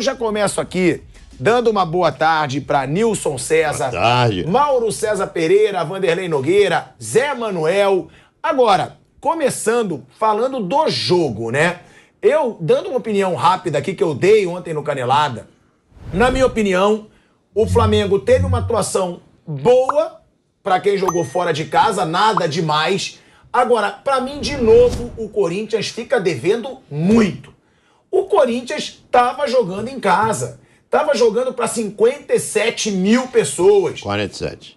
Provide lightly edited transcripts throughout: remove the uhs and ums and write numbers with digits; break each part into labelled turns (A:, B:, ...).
A: já começo aqui dando uma boa tarde para Nilson César, Mauro César Pereira, Vanderlei Nogueira, Zé Manuel. Agora, começando falando do jogo, né? Eu, dando uma opinião rápida aqui que eu dei ontem no Canelada, na minha opinião, o Flamengo teve uma atuação boa para quem jogou fora de casa, nada demais. Agora, para mim, de novo, o Corinthians fica devendo muito. O Corinthians estava jogando em casa. Estava jogando para 57 mil pessoas. 47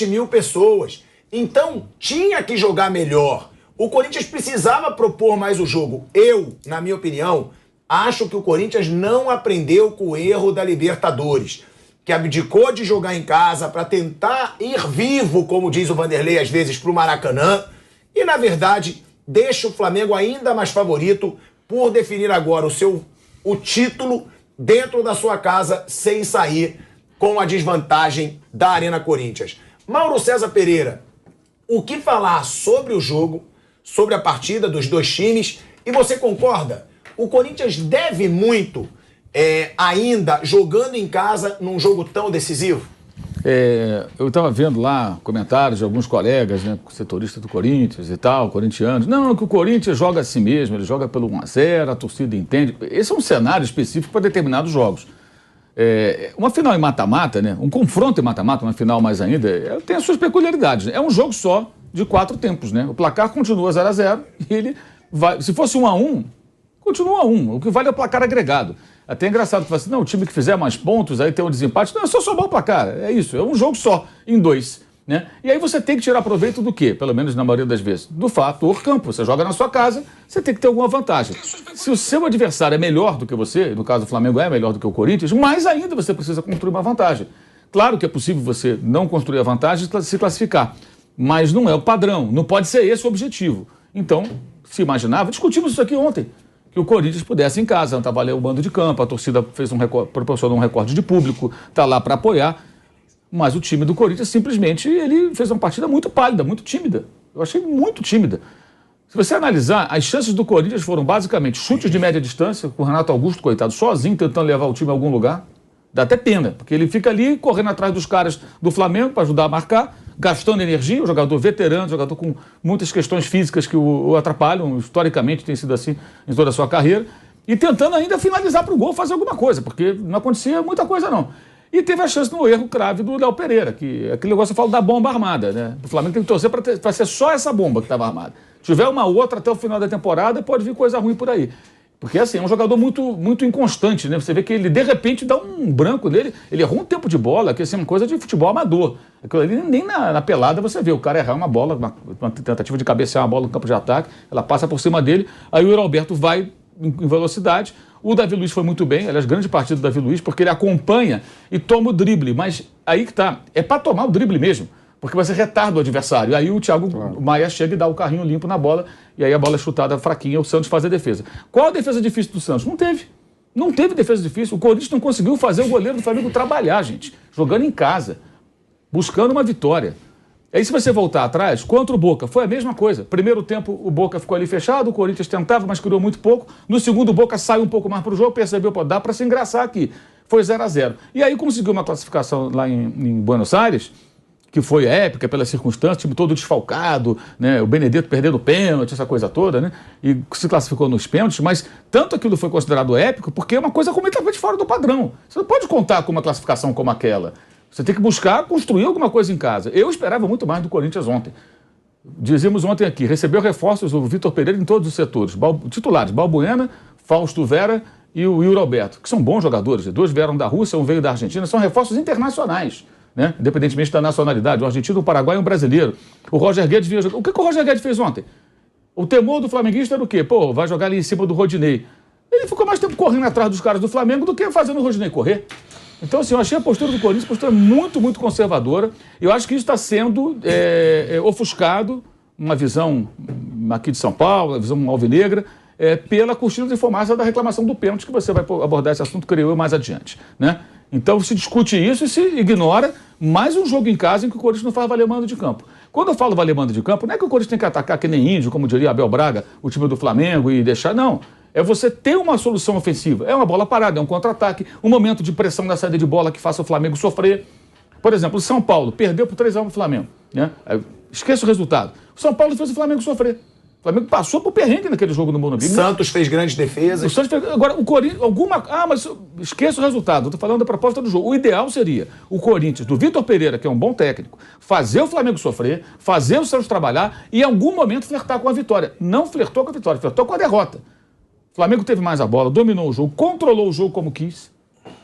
A: mil pessoas. Então, tinha que jogar melhor. O Corinthians precisava propor mais o jogo. Eu, na minha opinião, acho que o Corinthians não aprendeu com o erro da Libertadores, que abdicou de jogar em casa para tentar ir vivo, como diz o Vanderlei às vezes, para o Maracanã. E, na verdade, deixa o Flamengo ainda mais favorito por definir agora o título dentro da sua casa, sem sair com a desvantagem da Arena Corinthians. Mauro César Pereira, o que falar sobre o jogo, sobre a partida dos dois times? E você concorda? O Corinthians deve muito ainda jogando em casa num jogo tão decisivo?
B: Eu estava vendo lá comentários de alguns colegas, né, setoristas do Corinthians e tal, corintianos. Não, que o Corinthians joga assim mesmo, ele joga pelo 1-0, a torcida entende. Esse é um cenário específico para determinados jogos. Uma final em mata-mata, né, um confronto em mata-mata, uma final mais ainda, tem as suas peculiaridades. Né? É um jogo só de 4 tempos, né? O placar continua 0-0 e ele vai. Se fosse 1-1, continua 1. O que vale é o placar agregado. Até é engraçado que fala assim, não, o time que fizer mais pontos, aí tem um desempate. Não, é só somar o placar, é isso, é um jogo só, em 2. Né? E aí você tem que tirar proveito do quê? Pelo menos na maioria das vezes. Do fator campo. Você joga na sua casa, você tem que ter alguma vantagem. Se o seu adversário é melhor do que você, no caso do Flamengo é melhor do que o Corinthians, mais ainda você precisa construir uma vantagem. Claro que é possível você não construir a vantagem e se classificar, mas não é o padrão, não pode ser esse o objetivo. Então, se imaginava, discutimos isso aqui ontem, que o Corinthians pudesse em casa, não estava ali o mando de campo, a torcida proporcionou um recorde de público, está lá para apoiar, mas o time do Corinthians simplesmente ele fez uma partida muito pálida, muito tímida. Eu achei muito tímida. Se você analisar, as chances do Corinthians foram basicamente chutes de média distância, com o Renato Augusto, coitado, sozinho tentando levar o time a algum lugar. Dá até pena, porque ele fica ali correndo atrás dos caras do Flamengo para ajudar a marcar, gastando energia, um jogador veterano, um jogador com muitas questões físicas que o atrapalham, historicamente tem sido assim em toda a sua carreira, e tentando ainda finalizar para o gol, fazer alguma coisa, porque não acontecia muita coisa não. E teve a chance no erro grave do Léo Pereira, que aquele negócio eu falo da bomba armada, né? O Flamengo tem que torcer para ser só essa bomba que estava armada. Se tiver uma outra até o final da temporada, pode vir coisa ruim por aí. Porque, assim, é um jogador muito inconstante, né? Você vê que ele, de repente, dá um branco nele. Ele errou um tempo de bola, que assim, é uma coisa de futebol amador. Aquilo ali, nem na pelada você vê o cara errar uma bola, uma tentativa de cabecear uma bola no campo de ataque, ela passa por cima dele, aí o Yuri Alberto vai em velocidade. O Davi Luiz foi muito bem, aliás, grande partida do Davi Luiz, porque ele acompanha e toma o drible. Mas aí que tá, é para tomar o drible mesmo. Porque você retarda o adversário. Aí o Thiago Maia chega e dá o carrinho limpo na bola, e aí a bola é chutada fraquinha, o Santos faz a defesa. Qual a defesa difícil do Santos? Não teve. Não teve defesa difícil. O Corinthians não conseguiu fazer o goleiro do Flamengo trabalhar, gente. Jogando em casa, buscando uma vitória. Aí se você voltar atrás, contra o Boca, foi a mesma coisa. Primeiro tempo o Boca ficou ali fechado, o Corinthians tentava, mas criou muito pouco. No segundo o Boca saiu um pouco mais para o jogo, percebeu, pô, dá para se engraçar aqui. Foi 0-0. E aí conseguiu uma classificação lá em Buenos Aires, que foi épica pelas circunstâncias, time todo desfalcado, né? O Benedetto perdendo o pênalti, essa coisa toda, né? E se classificou nos pênaltis, mas tanto aquilo foi considerado épico, porque é uma coisa completamente fora do padrão. Você não pode contar com uma classificação como aquela. Você tem que buscar construir alguma coisa em casa. Eu esperava muito mais do Corinthians ontem. Dizíamos ontem aqui, recebeu reforços o Vitor Pereira em todos os setores. Titulares, Balbuena, Fausto Vera e o Yuri Alberto, que são bons jogadores. 2 vieram da Rússia, um veio da Argentina, são reforços internacionais. Né? Independentemente da nacionalidade, o argentino, o paraguai e um brasileiro. O Roger Guedes vinha jogar. O que o Roger Guedes fez ontem? O temor do flamenguista era o quê? Pô, vai jogar ali em cima do Rodinei. Ele ficou mais tempo correndo atrás dos caras do Flamengo do que fazendo o Rodinei correr. Então, assim, eu achei a postura do Corinthians postura muito conservadora. Eu acho que isso está sendo ofuscado, uma visão aqui de São Paulo, uma visão alvinegra, pela cortina de fumaça da reclamação do pênalti, que você vai abordar esse assunto, creio eu, mais adiante, né? Então se discute isso e se ignora mais um jogo em casa em que o Corinthians não faz valer mando de campo. Quando eu falo valer mando de campo, não é que o Corinthians tem que atacar que nem índio, como diria Abel Braga, o time do Flamengo e deixar, não. É você ter uma solução ofensiva. É uma bola parada, é um contra-ataque, um momento de pressão na saída de bola que faça o Flamengo sofrer. Por exemplo, o São Paulo perdeu por 3-1 pro Flamengo. Né? Esqueça o resultado. O São Paulo fez o Flamengo sofrer. O Flamengo passou por perrengue naquele jogo no Morumbi.
A: Santos fez grandes defesas.
B: Agora, o Corinthians... mas esqueça o resultado. Eu estou falando da proposta do jogo. O ideal seria o Corinthians, do Vitor Pereira, que é um bom técnico, fazer o Flamengo sofrer, fazer o Santos trabalhar e, em algum momento, flertar com a vitória. Não flertou com a vitória, flertou com a derrota. O Flamengo teve mais a bola, dominou o jogo, controlou o jogo como quis.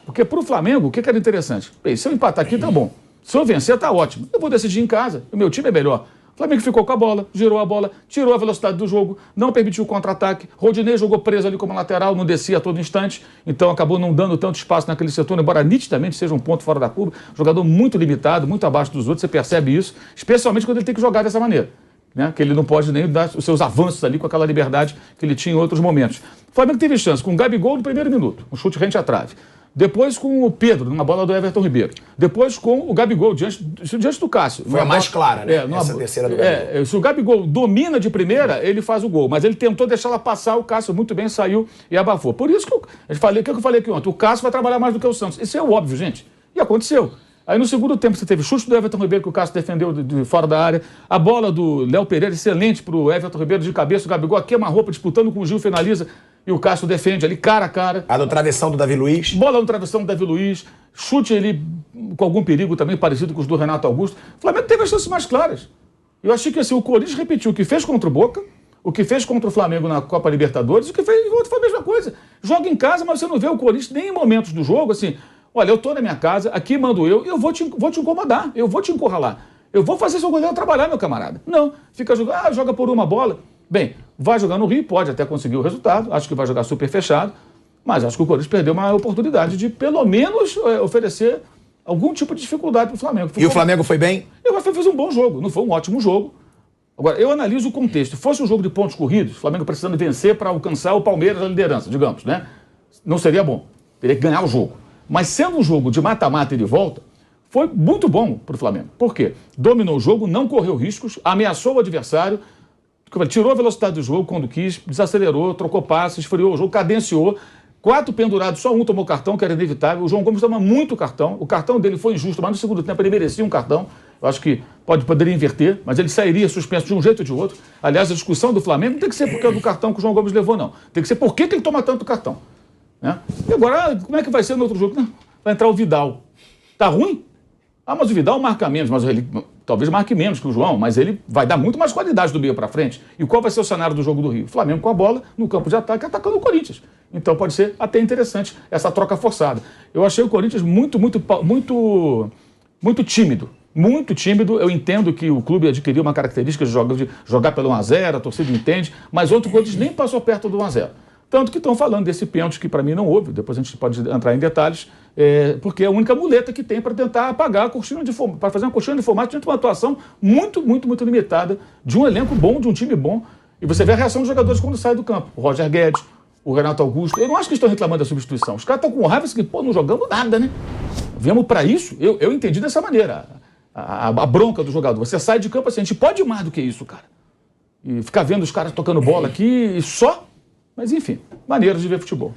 B: Porque para o Flamengo, o que era interessante? Bem, se eu empatar aqui, tá bom. Se eu vencer, tá ótimo. Eu vou decidir em casa. O meu time é melhor. O Flamengo ficou com a bola, girou a bola, tirou a velocidade do jogo, não permitiu o contra-ataque. Rodinei jogou preso ali como lateral, não descia a todo instante, então acabou não dando tanto espaço naquele setor, embora nitidamente seja um ponto fora da curva. Jogador muito limitado, muito abaixo dos outros, você percebe isso, especialmente quando ele tem que jogar dessa maneira. Né? Que ele não pode nem dar os seus avanços ali com aquela liberdade que ele tinha em outros momentos. O Flamengo teve chance com o Gabigol no primeiro minuto, um chute rente à trave. Depois com o Pedro, numa bola do Everton Ribeiro. Depois com o Gabigol, diante do Cássio.
A: Foi a mais clara, né? Essa terceira do Gabigol.
B: Se o Gabigol domina de primeira, ele faz o gol. Mas ele tentou deixar ela passar, o Cássio muito bem saiu e abafou. Por isso que eu falei aqui ontem, o Cássio vai trabalhar mais do que o Santos. Isso é óbvio, gente. E aconteceu. Aí no segundo tempo você teve chute do Everton Ribeiro, que o Cássio defendeu de fora da área. A bola do Léo Pereira, excelente para o Everton Ribeiro de cabeça. O Gabigol queima a roupa, disputando com o Gil, finaliza. E o Cássio defende ali, cara a cara.
A: A do travessão do Davi Luiz.
B: Bola no travessão do Davi Luiz. Chute ali com algum perigo também, parecido com os do Renato Augusto. O Flamengo teve as chances mais claras. Eu achei que assim, o Corinthians repetiu o que fez contra o Boca, o que fez contra o Flamengo na Copa Libertadores, o que fez o outro foi a mesma coisa. Joga em casa, mas você não vê o Corinthians nem em momentos do jogo, assim... Olha, eu estou na minha casa, aqui mando eu vou te incomodar, eu vou te encurralar. Eu vou fazer seu goleiro trabalhar, meu camarada. Não, fica jogando, joga por uma bola. Bem, vai jogar no Rio, pode até conseguir o resultado, acho que vai jogar super fechado, mas acho que o Corinthians perdeu uma oportunidade de, pelo menos, oferecer algum tipo de dificuldade para o Flamengo.
A: E o Flamengo foi bem?
B: Eu acho que fez um bom jogo, não foi um ótimo jogo. Agora, eu analiso o contexto. Se fosse um jogo de pontos corridos, o Flamengo precisando vencer para alcançar o Palmeiras na liderança, digamos, né? Não seria bom, teria que ganhar o jogo. Mas sendo um jogo de mata-mata e de volta, foi muito bom para o Flamengo. Por quê? Dominou o jogo, não correu riscos, ameaçou o adversário, tirou a velocidade do jogo quando quis, desacelerou, trocou passes, esfriou o jogo, cadenciou. 4 pendurados, só um tomou cartão, que era inevitável. O João Gomes toma muito cartão. O cartão dele foi injusto, mas no segundo tempo ele merecia um cartão. Eu acho que poderia inverter, mas ele sairia suspenso de um jeito ou de outro. Aliás, a discussão do Flamengo não tem que ser por causa do cartão que o João Gomes levou, não. Tem que ser por que ele toma tanto cartão. Né? E agora, como é que vai ser no outro jogo? Não, vai entrar o Vidal. Tá ruim? Mas o Vidal marca menos, mas ele talvez marque menos que o João, mas ele vai dar muito mais qualidade do meio para frente. E qual vai ser o cenário do jogo do Rio? O Flamengo com a bola no campo de ataque, atacando o Corinthians. Então pode ser até interessante essa troca forçada. Eu achei o Corinthians muito tímido. Muito tímido. Eu entendo que o clube adquiriu uma característica de jogar pelo 1-0, a torcida entende, mas outro Corinthians nem passou perto do 1-0. Tanto que estão falando desse pênalti que para mim não houve, depois a gente pode entrar em detalhes, porque é a única muleta que tem para tentar apagar a cortina de fumaça, para fazer uma cortina de fumaça diante de uma atuação muito limitada, de um elenco bom, de um time bom. E você vê a reação dos jogadores quando saem do campo. O Roger Guedes, o Renato Augusto. Eu não acho que estão reclamando da substituição. Os caras estão com raiva, assim, não jogamos nada, né? Viemos para isso, eu entendi dessa maneira, a bronca do jogador. Você sai de campo assim, a gente pode mais do que isso, cara. E ficar vendo os caras tocando bola aqui e só... Mas, enfim, maneiras de ver futebol.